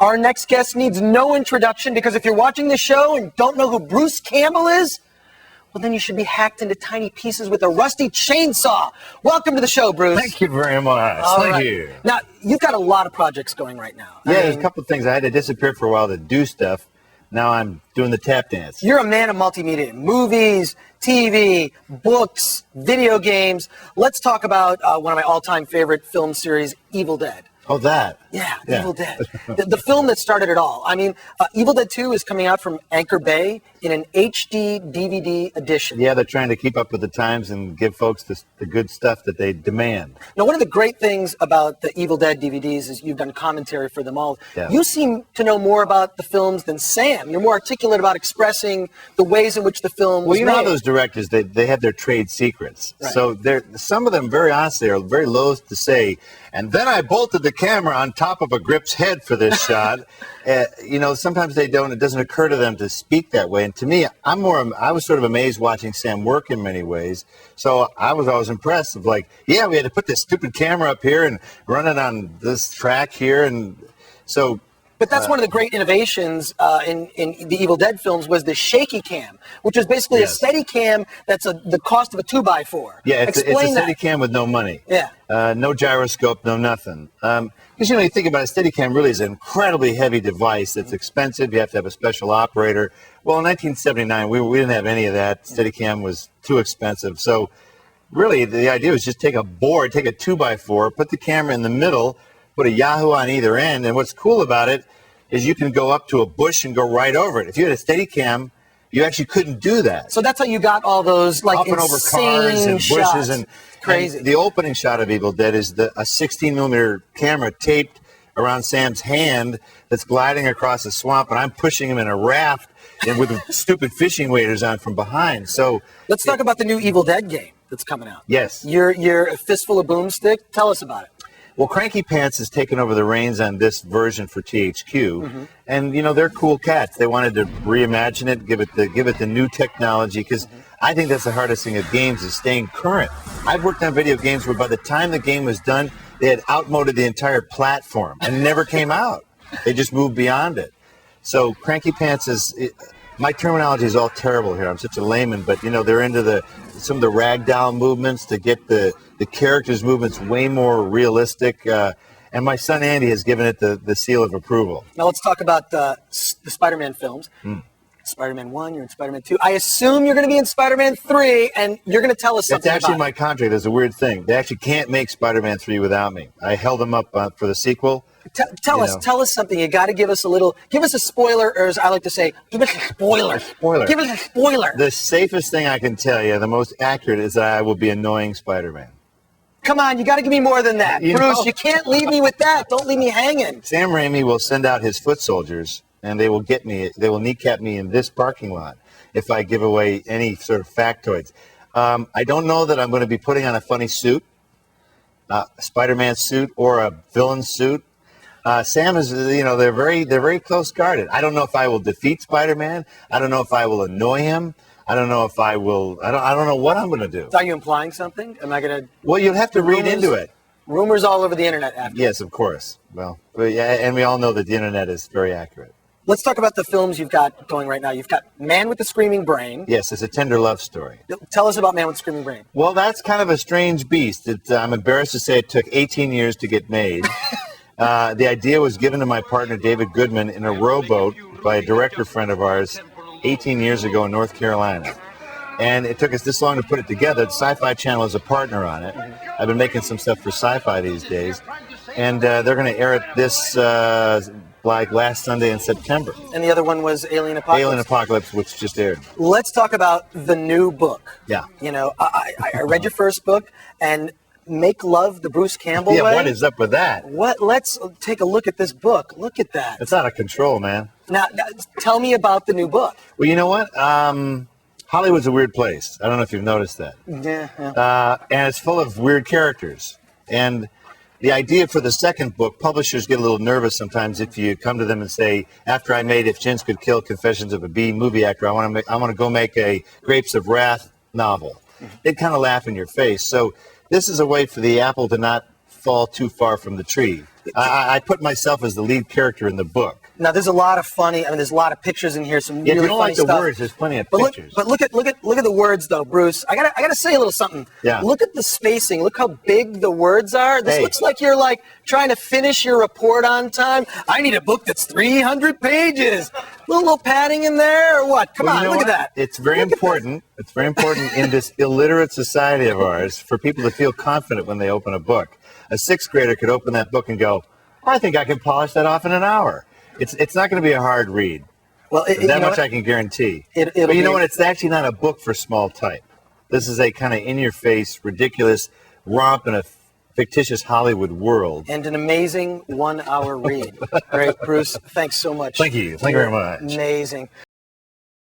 Our next guest needs no introduction because if you're watching the show and don't know who Bruce Campbell is, well, then you should be hacked into tiny pieces with a rusty chainsaw. Welcome to the show, Bruce. Thank you very much. Thank you. Now, you've got a lot of projects going right now. Yeah, there's a couple of things. I had to disappear for a while to do stuff. Now I'm doing the tap dance. You're a man of multimedia. Movies, TV, books, video games. Let's talk about one of my all-time favorite film series, Evil Dead. Oh, that? Yeah, Evil Dead. The film that started it all. I mean, Evil Dead 2 is coming out from Anchor Bay in an HD DVD edition. Yeah, they're trying to keep up with the times and give folks the good stuff that they demand. Now, one of the great things about the Evil Dead DVDs is you've done commentary for them all. Yeah. You seem to know more about the films than Sam. You're more articulate about expressing the ways in which the film was Well, you know how made. those directors, they have their trade secrets. Right. So some of them, very honestly, are very loath to say, and then I bolted the camera on top of a grip's head for this shot. You know, sometimes they don't. It doesn't occur to them to speak that way. And to me, I was sort of amazed watching Sam work in many ways. So I was always impressed of like, yeah, we had to put this stupid camera up here and run it on this track here. And so... But that's one of the great innovations in the Evil Dead films was the shaky cam, which is basically a steady cam that's the cost of a 2x4. Yeah, it's a Explain steady that. cam with no money. Yeah. No gyroscope, no nothing. Because, you know, you think about it, a steady cam really is an incredibly heavy device. It's expensive. You have to have a special operator. Well, in 1979, we didn't have any of that. Steady cam was too expensive. So really, the idea was just take a board, take a 2x4, put the camera in the middle, put a Yahoo on either end. And what's cool about it is you can go up to a bush and go right over it. If you had a steady cam, you actually couldn't do that. So that's how you got all those like up and over cars and insane bushes shots. and Crazy. And the opening shot of Evil Dead is a 16mm camera taped around Sam's hand that's gliding across a swamp, and I'm pushing him in a raft and with stupid fishing waders on from behind. So let's talk about the new Evil Dead game that's coming out. Yes. You're a fistful of boomstick. Tell us about it. Well, Cranky Pants has taken over the reins on this version for THQ, and you know they're cool cats. They wanted to reimagine it, give it the new technology, because I think that's the hardest thing of games is staying current. I've worked on video games where by the time the game was done, they had outmoded the entire platform and never came out. They just moved beyond it. So Cranky Pants my terminology is all terrible here. I'm such a layman, but you know they're into some of the ragdoll movements to get the characters' movements way more realistic. And my son Andy has given it the seal of approval. Now let's talk about the Spider-Man films. Spider-Man 1, you're in Spider-Man 2. I assume you're going to be in Spider-Man 3, and you're going to tell us something It's actually about my contract. There's a weird thing. They actually can't make Spider-Man 3 without me. I held them up for the sequel. Tell us something. You got to give us a spoiler, or as I like to say, give us a spoiler. Give us a spoiler. The safest thing I can tell you, the most accurate, is that I will be annoying Spider-Man. Come on, you got to give me more than that. Bruce, you can't leave me with that. Don't leave me hanging. Sam Raimi will send out his foot soldiers, and they will get me. They will kneecap me in this parking lot if I give away any sort of factoids. I don't know that I'm going to be putting on a funny suit, a Spider-Man suit, or a villain suit. Sam is, you know, they're very close guarded. I don't know if I will defeat Spider-Man. I don't know if I will annoy him. I don't know if I will. I don't know what I'm going to do. Are you implying something? Am I going to? Well, you'll have to read into it. Rumors all over the internet after. Yes, of course. Well, yeah, and we all know that the internet is very accurate. Let's talk about the films you've got going right now. You've got Man with the Screaming Brain. Yes, it's a tender love story. Tell us about Man with the Screaming Brain. Well, that's kind of a strange beast. I'm embarrassed to say it took 18 years to get made. The idea was given to my partner, David Goodman, in a rowboat by a director friend of ours 18 years ago in North Carolina. And it took us this long to put it together. The Sci-Fi Channel is a partner on it. I've been making some stuff for Sci-Fi these days. And they're going to air it this, like last Sunday in September. And the other one was Alien Apocalypse. Alien Apocalypse, which just aired. Let's talk about the new book. Yeah. You know, I read your first book, and Make Love the Bruce Campbell Yeah, Way. what is up with that? Let's take a look at this book. Look at that. It's out of control, man. Now, tell me about the new book. Well, you know what? Hollywood's a weird place. I don't know if you've noticed that. Yeah. And it's full of weird characters. And the idea for the second book, publishers get a little nervous sometimes if you come to them and say, after I made If Gins Could Kill, Confessions of a B movie actor, I want to go make a Grapes of Wrath novel. They'd kind of laugh in your face. So this is a way for the apple to not fall too far from the tree. I put myself as the lead character in the book. Now, there's a lot of funny. I mean, there's a lot of pictures in here. Some really If you don't funny like the stuff. words, there's plenty of But pictures. look at the words though, Bruce. I gotta say a little something. Yeah. Look at the spacing. Look how big the words are. This Hey. looks like you're like trying to finish your report on time. I need a book that's 300 pages. Little padding in there or what? Come Well, on, you know look what? at that. It's very important. It's very important in this illiterate society of ours for people to feel confident when they open a book. A sixth grader could open that book and go, I think I can polish that off in an hour. It's not going to be a hard read. Well, That much I can guarantee. But you know what? It's actually not a book for small type. This is a kind of in-your-face, ridiculous romp in a fictitious Hollywood world. And an amazing 1 hour read. Great, Bruce. Thanks so much. Thank you. Thank you very much. Amazing.